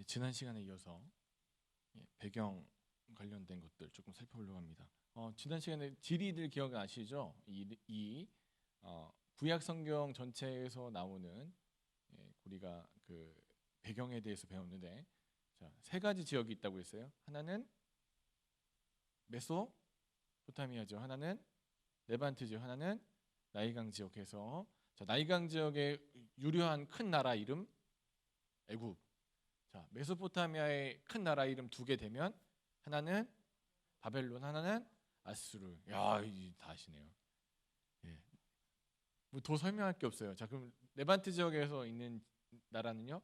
지난 시간에 이어서 배경 관련된 것들 조금 살펴보려고 합니다. 지난 시간에 지리들 기억나시죠? 구약 성경 전체에서 나오는 우리가 그 배경에 대해서 배웠는데, 자, 세 가지 지역이 있다고 했어요. 하나는 메소포타미아죠. 하나는 레반트 지역, 하나는 나일강 지역에서, 자, 나일강 지역의 유려한 큰 나라 이름 애굽. 자, 메소포타미아의 큰 나라 이름 두 개 되면 하나는 바벨론, 하나는 아수르. 야, 다 아시네요. 예. 뭐 더 설명할 게 없어요. 자, 그럼 레반트 지역에서 있는 나라는요?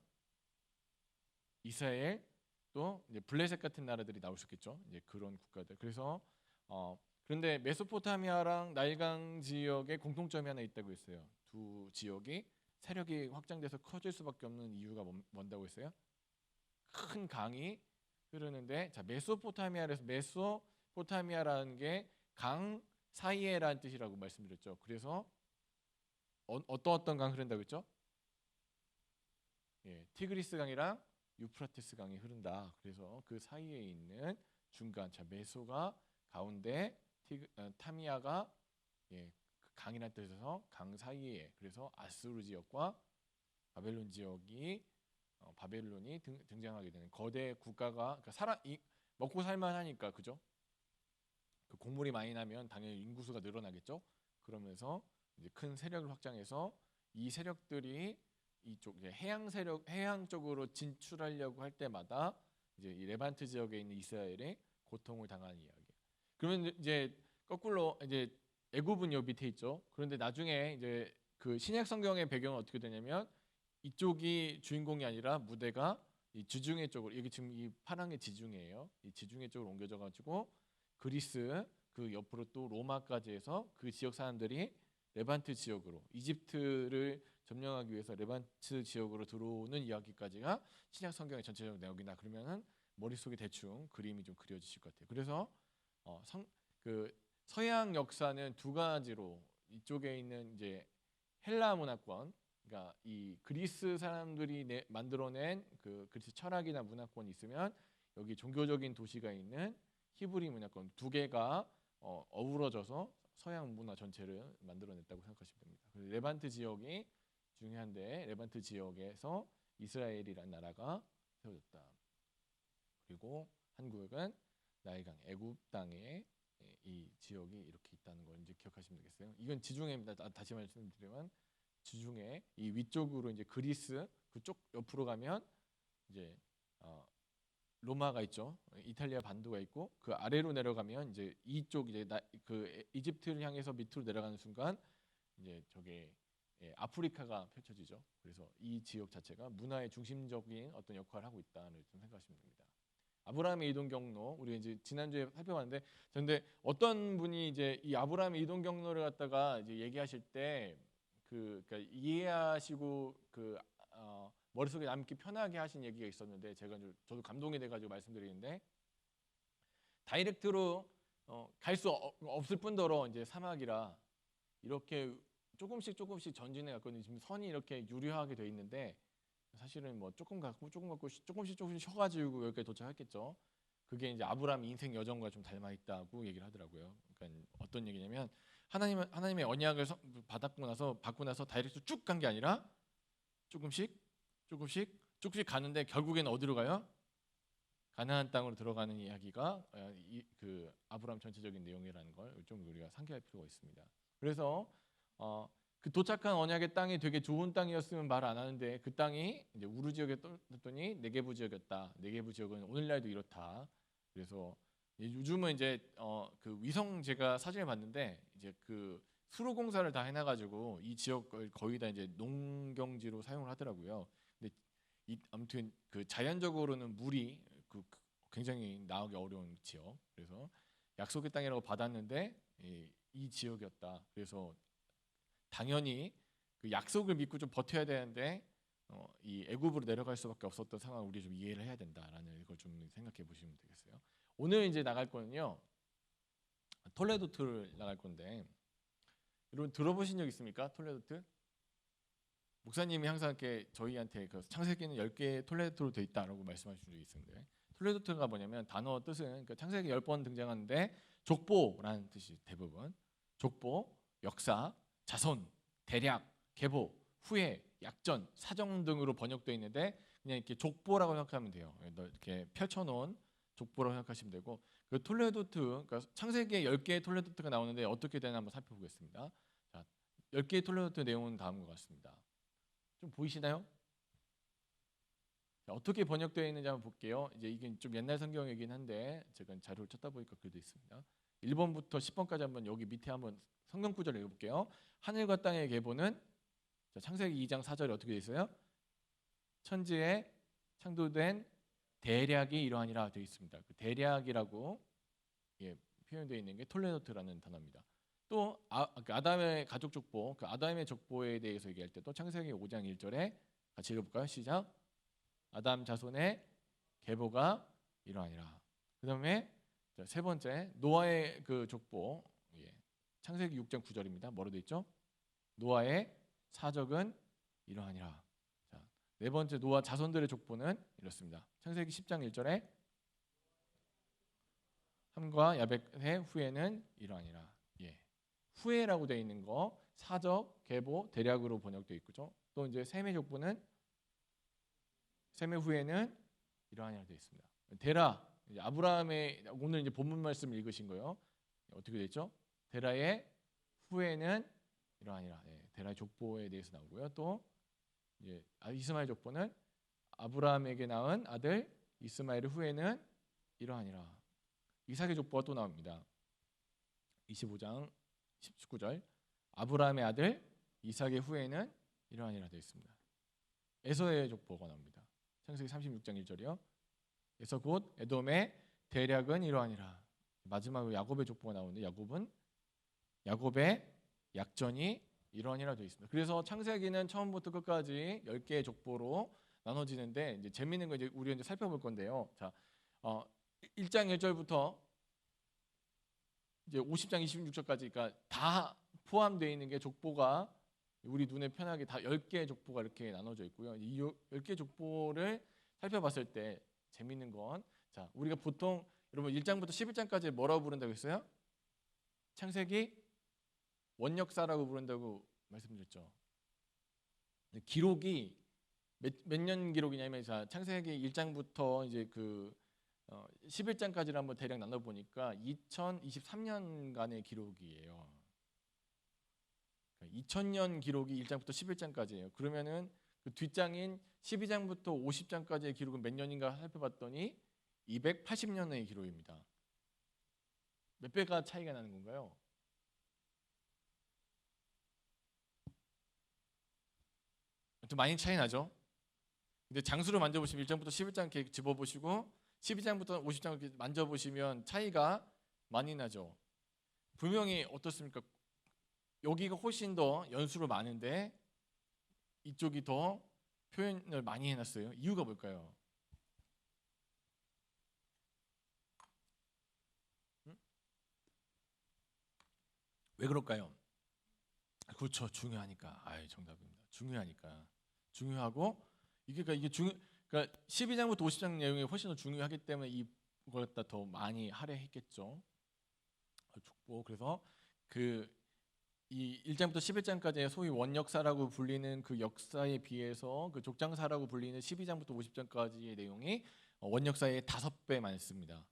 이스라엘, 또 이제 블레셋 같은 나라들이 나올 수 있겠죠. 이제 그런 국가들. 그래서 그런데 메소포타미아랑 나일강 지역에 공통점이 하나 있다고 했어요. 두 지역이 세력이 확장돼서 커질 수밖에 없는 이유가 뭔다고 했어요? 큰 강이 흐르는데, 자, 메소포타미아에서 메소포타미아라는 게 강 사이에라는 뜻이라고 말씀드렸죠. 그래서 어떤 강 흐른다고 했죠? 예, 티그리스 강이랑 유프라테스 강이 흐른다. 그래서 그 사이에 있는 중간, 자, 메소가 가운데, 타미아가 그 강이라는 뜻에서 강 사이에, 그래서 아수르 지역과 바벨론 지역이 바벨론이 등장하게 되는 거대 국가가, 그러니까 먹고 살만하니까, 그죠? 그 곡물이 많이 나면 당연히 인구수가 늘어나겠죠. 그러면서 이제 큰 세력을 확장해서 이 세력들이 이쪽 해양 쪽으로 진출하려고 할 때마다 이제 이 레반트 지역에 있는 이스라엘의 고통을 당하는 이야기. 그러면 이제 거꾸로 이제 애굽은 요 밑에 있죠. 그런데 나중에 이제 그 신약 성경의 배경은 어떻게 되냐면, 이쪽이 주인공이 아니라 무대가 이 지중해 쪽으로, 여기 지금 이 파란 게 지중해예요. 이 지중해 쪽으로 옮겨져 가지고 그리스 그 옆으로 또 로마까지 해서 그 지역 사람들이 레반트 지역으로, 이집트를 점령하기 위해서 레반트 지역으로 들어오는 이야기까지가 신약 성경의 전체적 내용이다. 그러면은 머릿속에 대충 그림이 좀 그려지실 것 같아요. 그래서 그 서양 역사는 두 가지로, 이쪽에 있는 이제 헬라 문화권, 그러니까 이 그리스 사람들이 만들어낸 그 그리스 철학이나 문화권이 있으면, 여기 종교적인 도시가 있는 히브리 문화권, 두 개가 어우러져서 서양 문화 전체를 만들어냈다고 생각하시면 됩니다. 레반트 지역이 중요한데, 레반트 지역에서 이스라엘이라는 나라가 세워졌다. 그리고 한국은 나일강 애굽 땅에 이 지역이 이렇게 있다는 걸 이제 기억하시면 되겠어요. 이건 지중해입니다. 다시 말씀드리면 지중해 이 위쪽으로 이제 그리스, 그쪽 옆으로 가면 이제 로마가 있죠. 이탈리아 반도가 있고, 그 아래로 내려가면 이제 이쪽 이제 그 이집트를 향해서 밑으로 내려가는 순간 이제 저게 아프리카가 펼쳐지죠. 그래서 이 지역 자체가 문화의 중심적인 어떤 역할을 하고 있다는 좀 생각하시면 됩니다. 아브라함의 이동 경로, 우리 이제 지난주에 살펴봤는데, 그런데 어떤 분이 이제 이 아브라함의 이동 경로를 갖다가 이제 얘기하실 때 그러니까 이해하시고 머릿속에 남기 편하게 하신 얘기가 있었는데, 저도 감동이 돼가지고 말씀드리는데, 다이렉트로 갈 수 없을 뿐더러 이제 사막이라 이렇게 조금씩 전진해 갔거든요. 지금 선이 이렇게 유려하게 돼 있는데, 사실은 뭐 조금 갖고 조금씩 쉬어가지고 여기까지 도착했겠죠. 그게 이제 아브라함 인생 여정과 좀 닮아 있다고 얘기를 하더라고요. 그러니까 어떤 얘기냐면, 하나님의 언약을 받고 나서 다이렉트 쭉 간 게 아니라 조금씩 가는데, 결국에는 어디로 가요? 가나안 땅으로 들어가는 이야기가 그 아브라함 전체적인 내용이라는 걸 좀 우리가 상기할 필요가 있습니다. 그래서 그 도착한 언약의 땅이 되게 좋은 땅이었으면 말 안 하는데, 그 땅이 이제 우르 지역에 떴더니 네게부 지역이었다. 네게부 지역은 오늘날도 이렇다. 그래서 요즘은 이제 그 위성, 제가 사진을 봤는데 이제 그 수로 공사를 다 해놔가지고 이 지역을 거의 다 이제 농경지로 사용을 하더라고요. 근데 아무튼 그 자연적으로는 물이 굉장히 나오기 어려운 지역. 그래서 약속의 땅이라고 받았는데 이 지역이었다. 그래서 당연히 그 약속을 믿고 좀 버텨야 되는데 이 애굽으로 내려갈 수밖에 없었던 상황을 우리 좀 이해를 해야 된다라는 걸 좀 생각해 보시면 되겠어요. 오늘 이제 나갈 거는요, 톨레도트를 나갈 건데, 여러분 들어보신 적 있습니까? 톨레도트? 목사님이 항상 이렇게 저희한테 그 창세기는 10개의 톨레도트로 돼 있다라고 말씀하신 적이 있었는데 톨레도트가 뭐냐면 단어 뜻은 그러니까 창세기 10번 등장하는데 족보라는 뜻이 대부분 족보, 역사, 자손, 대략, 계보, 후예, 약전, 사정 등으로 번역되어 있는데 그냥 이렇게 족보라고 생각하면 돼요. 이렇게 펼쳐놓은 족보라고 생각하시면 되고 그 톨레도트 그러니까 창세기에 10개의 톨레도트가 나오는데 어떻게 되나 한번 살펴보겠습니다. 자, 10개의 톨레도트 내용은 다음과 같습니다. 좀 보이시나요? 자, 어떻게 번역되어 있는지 한번 볼게요. 이제 이게 좀 옛날 성경이긴 한데 제가 자료를 찾다 보니까 그래도 있습니다. 1번부터 10번까지 한번 여기 밑에 한번 성경 구절을 읽어볼게요. 하늘과 땅의 계보는 자, 창세기 2장 4절에 어떻게 되어 있어요? 천지에 창조된 대략이 이러하니라 되어 있습니다. 그 대략이라고 예, 표현되어 있는 게 톨레노트라는 단어입니다. 또 그 아담의 가족 족보, 그 아담의 족보에 대해서 얘기할 때도 창세기 5장 1절에 같이 읽어볼까요? 시작. 아담 자손의 계보가 이러하니라. 그다음에 세 번째 노아의 그 족보, 예, 창세기 6장 9절입니다. 뭐로 되어 있죠? 노아의 사적은 이러하니라. 자, 네 번째 노아 자손들의 족보는 이렇습니다. 창세기 10장 1절에 함과 야벳의 후에는 이러하니라. 예. 후에라고 되어 있는 거 사적, 계보, 대략으로 번역되어 있죠. 또 이제 셈의 족보는 셈의 후에는 이러하니라 되어 있습니다. 데라 이제 아브라함의 오늘 이제 본문 말씀 읽으신 거요. 어떻게 됐죠? 데라의 후에는 이러하니라. 예. 데라의 족보에 대해서 나오고요. 또 이제 이스마엘 족보는 아브라함에게 낳은 아들 이스마엘의 후에는 이러하니라. 이삭의 족보가 또 나옵니다. 25장 19절 아브라함의 아들 이삭의 후에는 이러하니라 되어 있습니다. 에서의 족보가 나옵니다. 창세기 36장 1절이요. 에서 곧 에돔의 대략은 이러하니라. 마지막으로 야곱의 족보가 나오는데 야곱의 약전이 이러하니라 되어 있습니다. 그래서 창세기는 처음부터 끝까지 10개의 족보로 나눠지는데 이제 재미있는 거 이제 우리가 이제 살펴볼 건데요. 자, 1장 1절부터 이제 50장 26절까지 그러니까 다 포함되어 있는 게 족보가 우리 눈에 편하게 다 10개의 족보가 이렇게 나눠져 있고요. 이 10개 족보를 살펴봤을 때 재미있는 건 자, 우리가 보통 여러분 1장부터 11장까지 뭐라고 부른다고 했어요? 창세기 원역사라고 부른다고 말씀드렸죠. 기록이 몇 년 기록이냐면 자, 창세기 1장부터 이제 그 11장까지를 한번 대략 나눠 보니까 2023년간의 기록이에요. 2000년 기록이 1장부터 11장까지예요. 그러면은 그 뒷장인 12장부터 50장까지의 기록은 몇 년인가 살펴봤더니 280년의 기록입니다. 몇 배가 차이가 나는 건가요? 좀 많이 차이 나죠? 근데 장수를 만져보시면 1장부터 11장 이렇게 집어보시고 12장부터 50장 이렇게 만져보시면 차이가 많이 나죠. 분명히 어떻습니까? 여기가 훨씬 더 연수로 많은데 이쪽이 더 표현을 많이 해놨어요. 이유가 뭘까요? 왜 그럴까요? 그렇죠. 중요하니까. 정답입니다. 중요하니까. 중요하고 그러니까 12장부터 50장 내용이 훨씬 더 중요하기 때문에 이걸 갖다 더 많이 할애했겠죠. 족보. 그래서 이 1장부터 11장까지의 소위 원역사라고 불리는 그 역사에 비해서 그 족장사라고 불리는 12장부터 50장까지의 내용이 원역사의 5배 많습니다.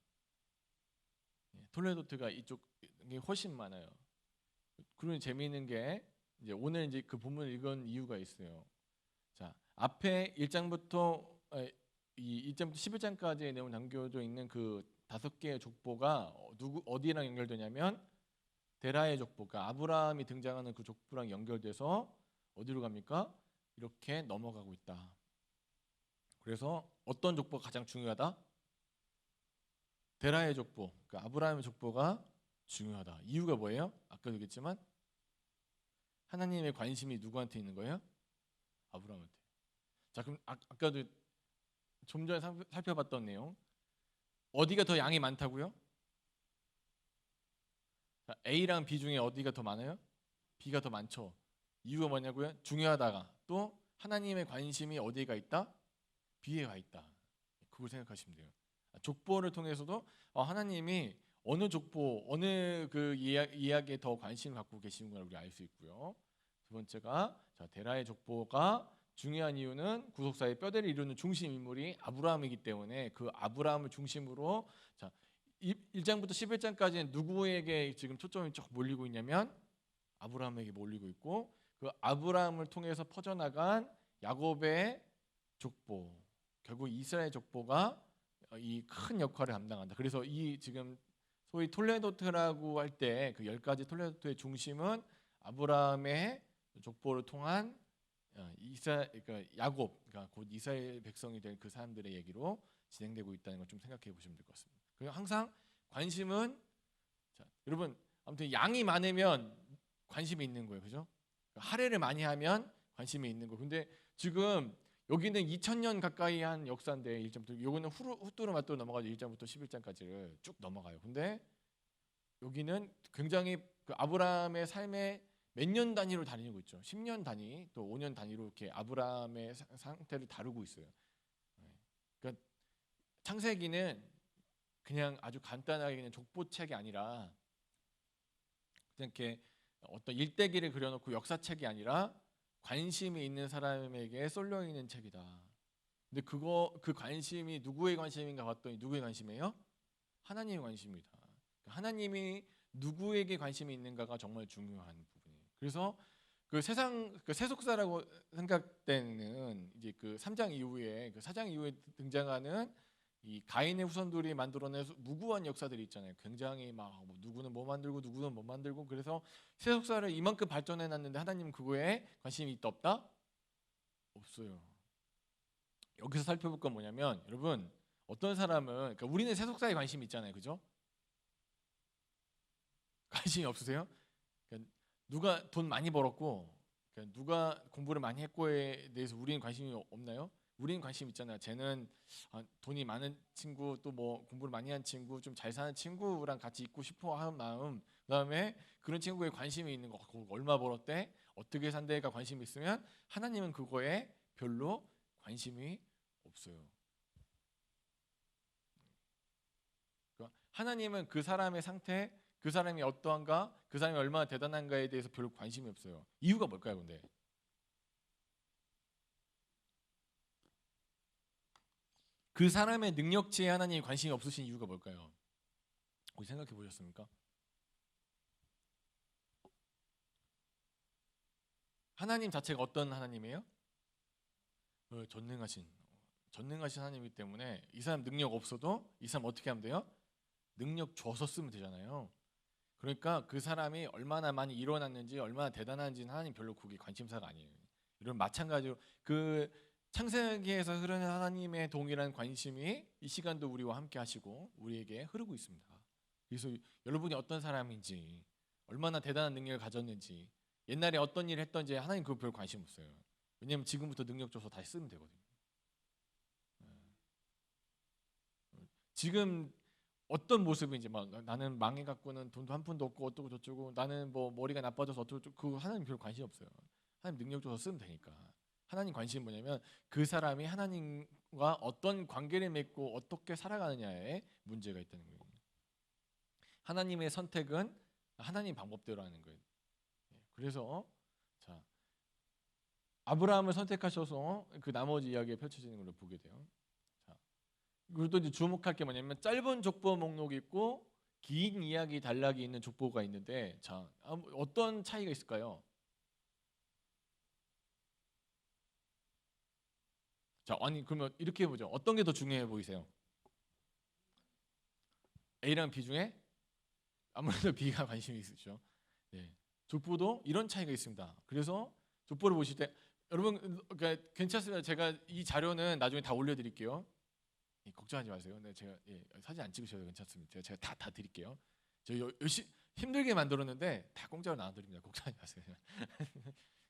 톨레도트가 이쪽이 훨씬 많아요. 그리고 재미있는 게 이제 오늘 이제 그 본문을 읽은 이유가 있어요. 자, 앞에 1장부터 11장까지의 내용 담겨져 있는 그 5개의 족보가 어디랑 연결되냐면 데라의 족보가 아브라함이 등장하는 그 족보랑 연결돼서 어디로 갑니까? 이렇게 넘어가고 있다. 그래서 어떤 족보가 가장 중요하다? 데라의 족보, 그러니까 아브라함의 족보가 중요하다. 이유가 뭐예요? 아까도 얘기했지만 하나님의 관심이 누구한테 있는 거예요? 아브라함한테. 자, 그럼 아까도 좀 전에 살펴봤던 내용 어디가 더 양이 많다고요? 자, A랑 B 중에 어디가 더 많아요? B가 더 많죠. 이유가 뭐냐고요? 중요하다가 또 하나님의 관심이 어디에 가 있다? 비에 가 있다. 그걸 생각하시면 돼요. 족보를 통해서도 하나님이 어느 족보, 어느 그 이야기에 더 관심을 갖고 계시는 걸 우리 알 수 있고요. 두 번째가 데라의 족보가 중요한 이유는 구속사의 뼈대를 이루는 중심 인물이 아브라함이기 때문에 그 아브라함을 중심으로 1장부터 11장까지는 누구에게 지금 초점이 쭉 몰리고 있냐면 아브라함에게 몰리고 있고, 그 아브라함을 통해서 퍼져나간 야곱의 족보, 결국 이스라엘 족보가 이 큰 역할을 감당한다. 그래서 이 지금 소위 톨레도트라고 할 때 그 10가지 톨레도트의 중심은 아브라함의 족보를 통한 그러니까 야곱, 그러니까 곧 이스라엘 백성이 될 그 사람들의 얘기로 진행되고 있다는 걸 좀 생각해 보시면 될 것 같습니다. 그리고 항상 관심은 여러분 아무튼 양이 많으면 관심이 있는 거예요, 그죠? 할애를 많이 하면 관심이 있는 거. 근데 지금 여기는 2000년 가까이 한 역사인데 1장부터 요거는 후뚜루마뚜루 넘어가지고 1장부터 11장까지를 쭉 넘어가요. 근데 여기는 굉장히 그 아브라함의 삶의 몇 년 단위로 다니고 있죠. 10년 단위, 또 5년 단위로 이렇게 아브라함의 상태를 다루고 있어요. 그러니까 창세기는 그냥 아주 간단하게 그냥 족보책이 아니라 그냥 이렇게 어떤 일대기를 그려놓고 역사책이 아니라 관심이 있는 사람에게 쏠려 있는 책이다. 근데 그 관심이 누구의 관심인가 봤더니 누구의 관심이에요? 하나님의 관심이다. 하나님이 누구에게 관심이 있는가가 정말 중요한 부분이에요. 그래서 그 세속사라고 생각되는 이제 그 3장 이후에 그 4장 이후에 등장하는 이 가인의 후손들이 만들어낸 무구한 역사들이 있잖아요. 굉장히 막 누구는 뭐 만들고 누구는 뭐 만들고, 그래서 세속사를 이만큼 발전해 놨는데 하나님은 그거에 관심이 있다 없다? 없어요. 여기서 살펴볼 건 뭐냐면, 여러분 어떤 사람은, 그러니까 우리는 세속사에 관심이 있잖아요, 그죠? 관심이 없으세요? 그러니까 누가 돈 많이 벌었고, 그러니까 누가 공부를 많이 했고에 대해서 우리는 관심이 없나요? 우리는 관심 있잖아요. 쟤는 돈이 많은 친구, 또 뭐 공부를 많이 한 친구, 좀 잘 사는 친구랑 같이 있고 싶어 하는 마음, 그다음에 그런 친구에 관심이 있는 거, 얼마 벌었대, 어떻게 산대가 관심이 있으면 하나님은 그거에 별로 관심이 없어요. 그러니까 하나님은 그 사람의 상태, 그 사람이 어떠한가, 그 사람이 얼마나 대단한가에 대해서 별로 관심이 없어요. 이유가 뭘까요, 근데? 그 사람의 능력치에 하나님이 관심이 없으신 이유가 뭘까요? 혹시 생각해 보셨습니까? 하나님 자체가 어떤 하나님이에요? 전능하신 하나님이기 때문에 이 사람 능력 없어도 이 사람 어떻게 하면 돼요? 능력 줘서 쓰면 되잖아요. 그러니까 그 사람이 얼마나 많이 일어났는지, 얼마나 대단한지는 하나님 별로 그게 관심사가 아니에요. 이런 마찬가지로 그 창세기에서 흐르는 하나님의 동일한 관심이 이 시간도 우리와 함께 하시고 우리에게 흐르고 있습니다. 그래서 여러분이 어떤 사람인지, 얼마나 대단한 능력을 가졌는지, 옛날에 어떤 일을 했던지 하나님 그거 별 관심 없어요. 왜냐하면 지금부터 능력 줘서 다시 쓰면 되거든요. 지금 어떤 모습인지, 막 나는 망해갖고는 돈도 한 푼도 없고 어쩌고 저쩌고, 나는 뭐 머리가 나빠져서 어쩌고 저쩌고, 그거 하나님 별 관심 없어요. 하나님 능력 줘서 쓰면 되니까. 하나님 관심이 뭐냐면 그 사람이 하나님과 어떤 관계를 맺고 어떻게 살아가느냐에 문제가 있다는 거예요. 하나님의 선택은 하나님 방법대로 하는 거예요. 그래서 자, 아브라함을 선택하셔서 그 나머지 이야기가 펼쳐지는 걸로 보게 돼요. 자, 그리고 또 이제 주목할 게 뭐냐면 짧은 족보 목록이 있고 긴 이야기 단락이 있는 족보가 있는데, 자, 어떤 차이가 있을까요? 자, 아니 그러면 이렇게 해보죠. 어떤 게 더 중요해 보이세요? A랑 B 중에 아무래도 B가 관심이 있으시죠. 네. 족보도 이런 차이가 있습니다. 그래서 족보를 보실 때 여러분, 그러니까 괜찮습니다. 제가 이 자료는 나중에 다 올려드릴게요. 걱정하지 마세요. 네, 제가 사진 안 찍으셔도 괜찮습니다. 제가 다 드릴게요. 저 열심히 힘들게 만들었는데 다 공짜로 나눠드립니다. 걱정하지 마세요.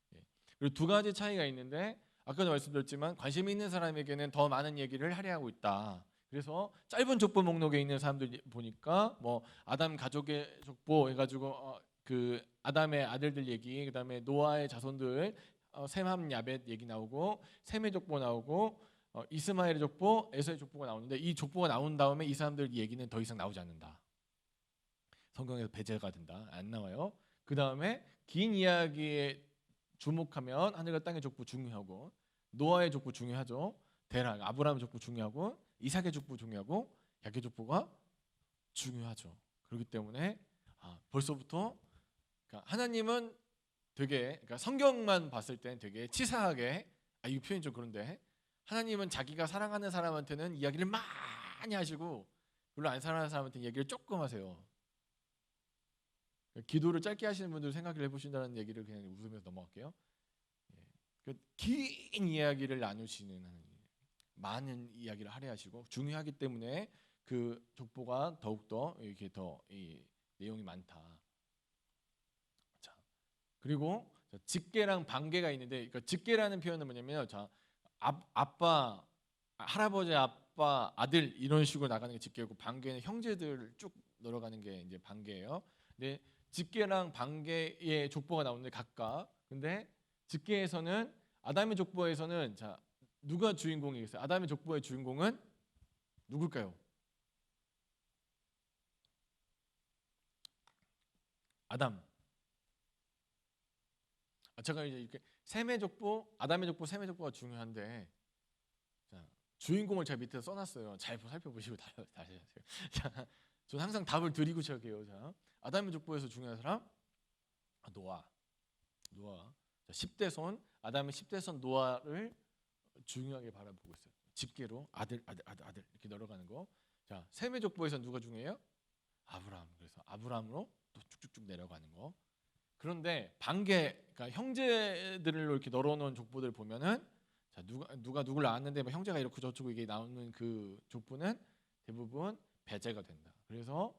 네. 그리고 두 가지 차이가 있는데, 아까도 말씀드렸지만 관심 있는 사람에게는 더 많은 얘기를 할애하고 있다. 그래서 짧은 족보 목록에 있는 사람들 보니까 뭐 아담 가족의 족보 해가지고 그 아담의 아들들 얘기, 그다음에 노아의 자손들 셈함 야벳 얘기 나오고 셈의 족보 나오고 이스마엘의 족보, 에서의 족보가 나오는데 이 족보가 나온 다음에 이 사람들 얘기는 더 이상 나오지 않는다. 성경에서 배제가 된다. 안 나와요. 그 다음에 긴 이야기에 주목하면 하늘과 땅의 족보 중요하고 노아의 족보 중요하죠. 데락, 아브라함의 족보 중요하고 이삭의 족보 중요하고 야곱의 족보가 중요하죠. 그렇기 때문에 벌써부터 그러니까 하나님은 되게 그러니까 성경만 봤을 땐 되게 치사하게 이 표현이 좀 그런데 하나님은 자기가 사랑하는 사람한테는 이야기를 많이 하시고 별로 안 사랑하는 사람한테는 얘기를 조금 하세요. 기도를 짧게 하시는 분들 생각을 해보신다는 얘기를 그냥 웃으면서 넘어갈게요. 긴 이야기를 나누시는 하나님, 많은 이야기를 하려 하시고 중요하기 때문에 그 족보가 더욱더 이렇게 더 이 내용이 많다. 자, 그리고 직계랑 반계가 있는데 그러니까 직계라는 표현은 뭐냐면요. 자, 아빠, 할아버지, 아빠, 아들 이런 식으로 나가는 게 직계고 반계는 형제들 쭉 늘어가는 게 이제 반계예요. 근데 직계랑 반계의 족보가 나오는데 각각. 근데 직계에서는 아담의 족보에서는 자 누가 주인공이겠어요? 아담의 족보의 주인공은 누굴까요? 아담. 제가 이제 이렇게 셈의 족보, 아담의 족보, 셈의 족보가 중요한데 자, 주인공을 제가 밑에 써놨어요. 잘 살펴보시고 다시 하세요. 자, 저는 항상 답을 드리고 시작해요. 자, 아담의 족보에서 중요한 사람 노아. 자, 10대 손 아담의 10대 손 노아를 중요하게 바라보고 있어요. 직계로 아들 이렇게 늘어가는 거. 자, 셈의 족보에서 누가 중요해요? 아브라함. 그래서 아브라함으로 또 쭉쭉쭉 내려가는 거. 그런데 반계, 그러니까 형제들을 이렇게 널어놓은 족보들 보면은 자 누가 누굴 낳았는데 뭐 형제가 이렇게 저쩌고 이게 나오는 그 족보는 대부분 배제가 된다. 그래서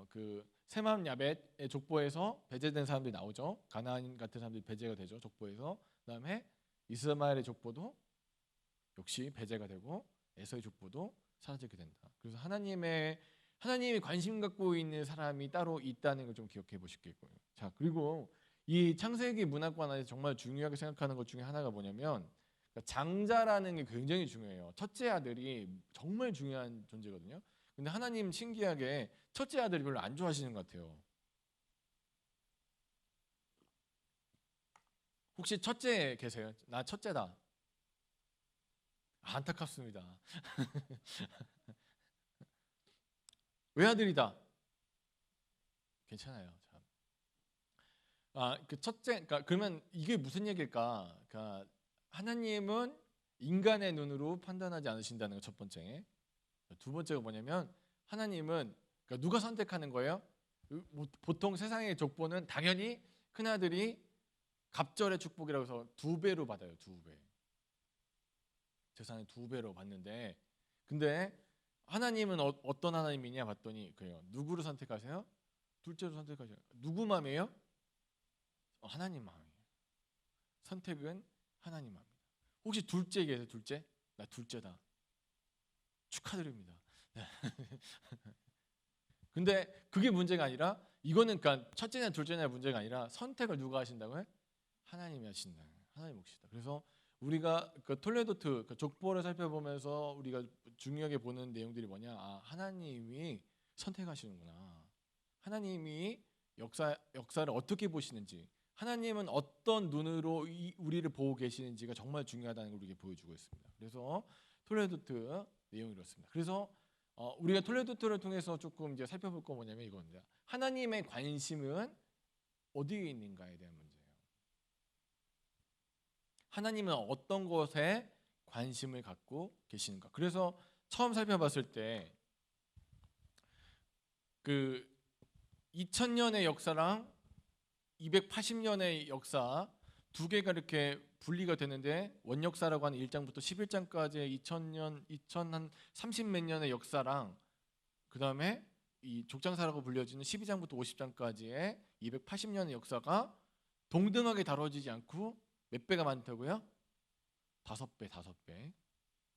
그 셈함 야벳의 족보에서 배제된 사람들이 나오죠. 가나안 같은 사람들이 배제가 되죠. 족보에서. 그다음에 이스마엘의 족보도 역시 배제가 되고 에서의 족보도 사라지게 된다. 그래서 하나님이 관심 갖고 있는 사람이 따로 있다는 걸 좀 기억해 보시겠고요. 자, 그리고 이 창세기 문학관 안에서 정말 중요하게 생각하는 것 중에 하나가 뭐냐면 그러니까 장자라는 게 굉장히 중요해요. 첫째 아들이 정말 중요한 존재거든요. 근데 하나님 신기하게 첫째 아들이 별로 안 좋아하시는 것 같아요. 혹시 첫째 계세요? 나 첫째다. 안타깝습니다. 외아들이다. 괜찮아요. 그 첫째, 그러니까 그러면 이게 무슨 얘기일까? 그러니까 하나님은 인간의 눈으로 판단하지 않으신다는 거 첫 번째. 두 번째가 뭐냐면 하나님은 그러니까 누가 선택하는 거예요? 보통 세상의 족보는 당연히 큰 아들이 갑절의 축복이라고 해서 2배로 받아요. 2배. 재산의 2배로 받는데, 근데 하나님은 어떤 하나님이냐 봤더니 그래요. 누구를 선택하세요? 둘째로 선택하세요. 누구 마음이에요? 하나님 마음이에요. 선택은 하나님 마음입니다. 혹시 둘째 계세요? 둘째? 나 둘째다. 축하드립니다. 근데 그게 문제가 아니라 이거는 그러니까 첫째냐 둘째냐 문제가 아니라 선택을 누가 하신다고요? 하나님이 하신다. 하나님 몫이다. 그래서 우리가 그 톨레도트 그 족보를 살펴보면서 우리가 중요하게 보는 내용들이 뭐냐? 하나님이 선택하시는구나. 하나님이 역사를 어떻게 보시는지, 하나님은 어떤 눈으로 우리를 보고 계시는지가 정말 중요하다는 걸 우리에게 보여주고 있습니다. 그래서 톨레도트 내용이 이렇습니다. 그래서 우리가 톨레도트를 통해서 조금 이제 살펴볼 거 뭐냐면 이겁니다. 하나님의 관심은 어디에 있는가에 대한 문제예요. 하나님은 어떤 것에 관심을 갖고 계시는가. 그래서 처음 살펴봤을 때 그 2000년의 역사랑 280년의 역사 두 개가 이렇게 분리가 되는데 원역사라고 하는 1장부터 11장까지의 2000년, 2030몇 년의 역사랑 그 다음에 이 족장사라고 불려지는 12장부터 50장까지의 280년의 역사가 동등하게 다뤄지지 않고 몇 배가 많다고요? 5배.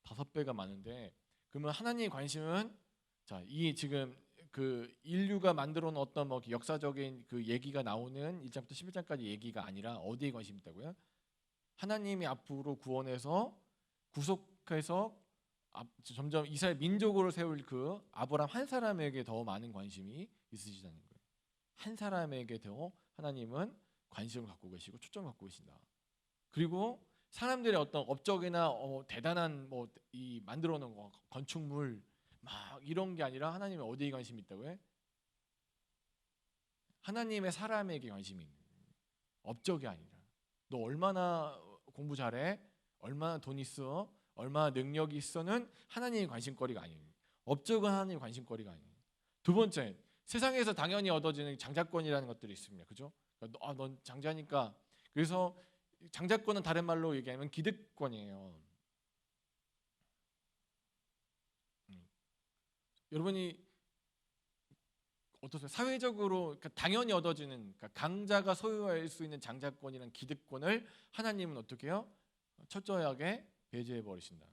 5배가 많은데 그러면 하나님의 관심은 자, 이 지금 그 인류가 만들어 놓은 어떤 뭐 역사적인 그 얘기가 나오는 1장부터 11장까지 얘기가 아니라 어디에 관심이 있다고요? 하나님이 앞으로 구원해서 구속해서 점점 이스라엘 민족으로 세울 그 아브라함 한 사람에게 더 많은 관심이 있으시다는 거예요. 한 사람에게 더 하나님은 관심을 갖고 계시고 초점을 갖고 계신다. 그리고 사람들의 어떤 업적이나 대단한 뭐 이 만들어 놓은 거, 건축물 막 이런 게 아니라 하나님의 어디에 관심이 있다고요? 하나님의 사람에게 관심이 있는 거예요. 업적이 아니라. 너 얼마나 공부 잘해? 얼마나 돈 있어? 얼마나 능력이 있어는 하나님의 관심거리가 아니에요. 업적은 하나님의 관심거리가 아니에요. 두 번째, 세상에서 당연히 얻어지는 장자권이라는 것들이 있습니다. 그죠? 넌 장자니까. 그래서 장자권은 다른 말로 얘기하면 기득권이에요. 여러분이 어떠세요? 사회적으로 그러니까 당연히 얻어지는 그러니까 강자가 소유할 수 있는 장자권이란 기득권을 하나님은 어떻게 해요? 철저하게 배제해 버리신다.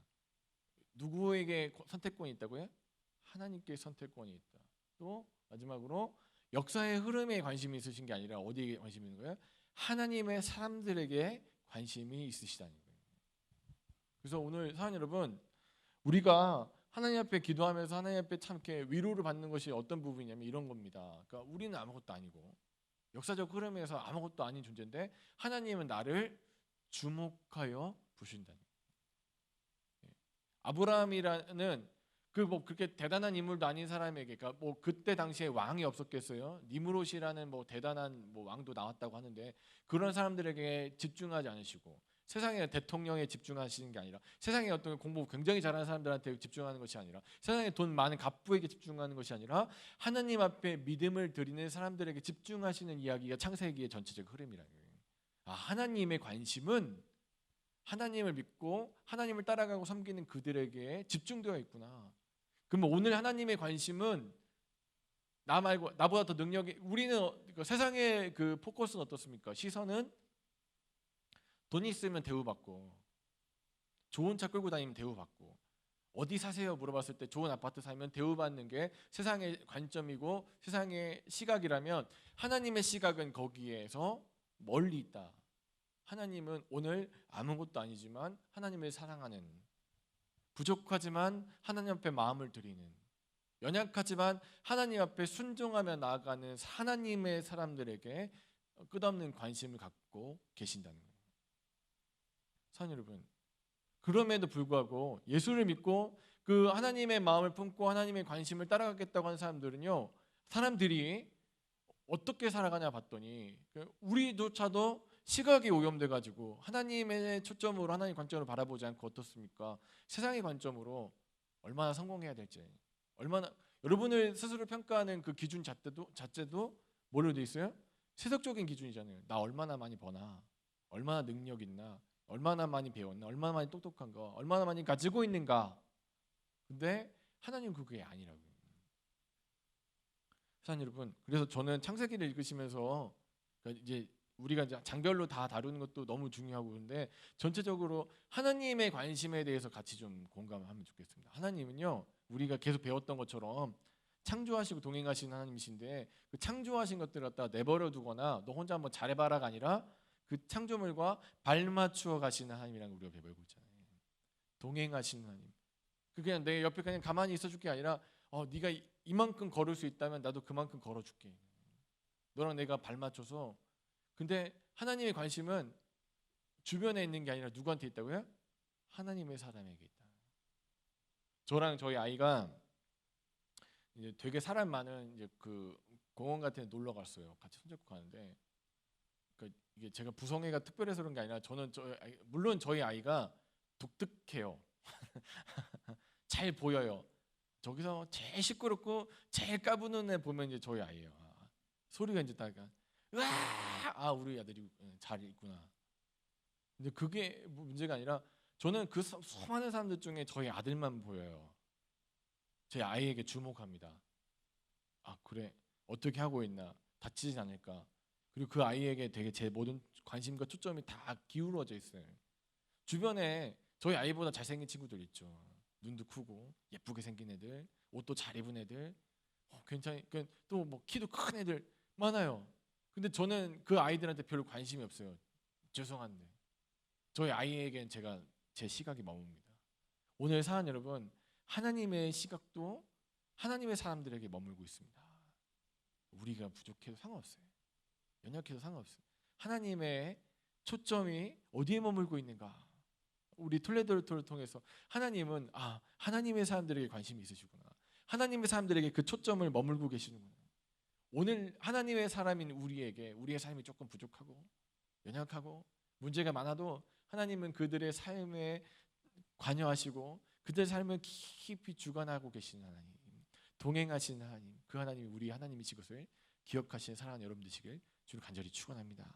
누구에게 선택권이 있다고요? 하나님께 선택권이 있다. 또 마지막으로 역사의 흐름에 관심이 있으신 게 아니라 어디에 관심이 있는 거예요? 하나님의 사람들에게 관심이 있으시다는 거예요. 그래서 오늘 사랑 여러분, 우리가 하나님 앞에 기도하면서 하나님 앞에 참 이렇게 위로를 받는 것이 어떤 부분이냐면 이런 겁니다. 그러니까 우리는 아무것도 아니고 역사적 흐름에서 아무것도 아닌 존재인데 하나님은 나를 주목하여 보신다는 거예요. 아브라함이라는 그 뭐 그렇게 대단한 인물도 아닌 사람에게, 그러니까 뭐 그때 당시에 왕이 없었겠어요. 니므롯이라는 뭐 대단한 뭐 왕도 나왔다고 하는데 그런 사람들에게 집중하지 않으시고 세상의 대통령에 집중하시는 게 아니라 세상에 어떤 공부 굉장히 잘하는 사람들한테 집중하는 것이 아니라 세상에 돈 많은 갑부에게 집중하는 것이 아니라 하나님 앞에 믿음을 드리는 사람들에게 집중하시는 이야기가 창세기의 전체적 흐름이라는 거예요. 하나님의 관심은 하나님을 믿고 하나님을 따라가고 섬기는 그들에게 집중되어 있구나. 그러면 오늘 하나님의 관심은 나 말고 나보다 더 능력이 우리는 세상의 그 포커스는 어떻습니까? 시선은 돈 있으면 대우받고 좋은 차 끌고 다니면 대우받고 어디 사세요 물어봤을 때 좋은 아파트 살면 대우받는 게 세상의 관점이고 세상의 시각이라면 하나님의 시각은 거기에서 멀리 있다. 하나님은 오늘 아무것도 아니지만 하나님을 사랑하는 부족하지만 하나님 앞에 마음을 드리는 연약하지만 하나님 앞에 순종하며 나아가는 하나님의 사람들에게 끝없는 관심을 갖고 계신다는 거예요. 사랑 여러분, 그럼에도 불구하고 예수를 믿고 그 하나님의 마음을 품고 하나님의 관심을 따라가겠다고 하는 사람들이 어떻게 살아가냐 봤더니 우리조차도 시각이 오염돼 가지고 하나님의 초점으로 하나님 관점으로 바라보지 않고 어떻습니까? 세상의 관점으로 얼마나 성공해야 될지 얼마나 여러분을 스스로 평가하는 그 기준 자체도 뭘로 돼 있어요? 세속적인 기준이잖아요. 나 얼마나 많이 버나 얼마나 능력 있나 얼마나 많이 배웠나 얼마나 많이 똑똑한가 얼마나 많이 가지고 있는가. 근데 하나님 그게 아니라고요. 사랑 여러분, 그래서 저는 창세기를 읽으시면서 그러니까 이제 우리가 이제 장별로 다 다루는 것도 너무 중요하고 그런데 전체적으로 하나님의 관심에 대해서 같이 좀 공감하면 좋겠습니다. 하나님은요, 우리가 계속 배웠던 것처럼 창조하시고 동행하시는 하나님이신데 그 창조하신 것들 갖다 내버려 두거나 너 혼자 한번 잘해봐라가 아니라 그 창조물과 발맞추어 가시는 하나님이라는 우리가 배우고 있잖아요. 동행하시는 하나님. 그냥 내 옆에 그냥 가만히 있어줄 게 아니라 네가 이만큼 걸을 수 있다면 나도 그만큼 걸어줄게. 너랑 내가 발맞춰서. 근데 하나님의 관심은 주변에 있는 게 아니라 누구한테 있다고요? 하나님의 사람에게 있다. 저랑 저희 아이가 이제 되게 사람 많은 이제 그 공원 같은 데 놀러 갔어요. 같이 손잡고 가는데 그러니까 이게 제가 부성애가 특별해서 그런 게 아니라 물론 저희 아이가 독특해요. 잘 보여요. 저기서 제일 시끄럽고 제일 까부는 애 보면 이제 저희 아이예요. 소리가 이제 딱 으아! 우리 아들이 잘 있구나. 근데 그게 문제가 아니라 저는 그 수많은 사람들 중에 저희 아들만 보여요. 제 아이에게 주목합니다. 그래 어떻게 하고 있나 다치지 않을까. 그리고 그 아이에게 되게 제 모든 관심과 초점이 다 기울어져 있어요. 주변에 저희 아이보다 잘생긴 친구들 있죠. 눈도 크고 예쁘게 생긴 애들, 옷도 잘 입은 애들, 괜찮이 또 뭐 키도 큰 애들 많아요. 근데 저는 그 아이들한테 별로 관심이 없어요. 죄송한데 저희 아이에겐 제가 제 시각이 머뭅니다. 오늘 사는 여러분, 하나님의 시각도 하나님의 사람들에게 머물고 있습니다. 우리가 부족해도 상관없어요. 연약해도 상관없어요. 하나님의 초점이 어디에 머물고 있는가? 우리 톨레도를 통해서 하나님은 하나님의 사람들에게 관심이 있으시구나. 하나님의 사람들에게 그 초점을 머물고 계시는구나. 오늘 하나님의 사람인 우리에게 우리의 삶이 조금 부족하고 연약하고 문제가 많아도 하나님은 그들의 삶에 관여하시고 그들의 삶을 깊이 주관하고 계시는 하나님, 동행하시는 하나님, 그 하나님이 우리 하나님이신 것을 기억하시는 사랑하는 여러분 되시길 주를 간절히 축원합니다.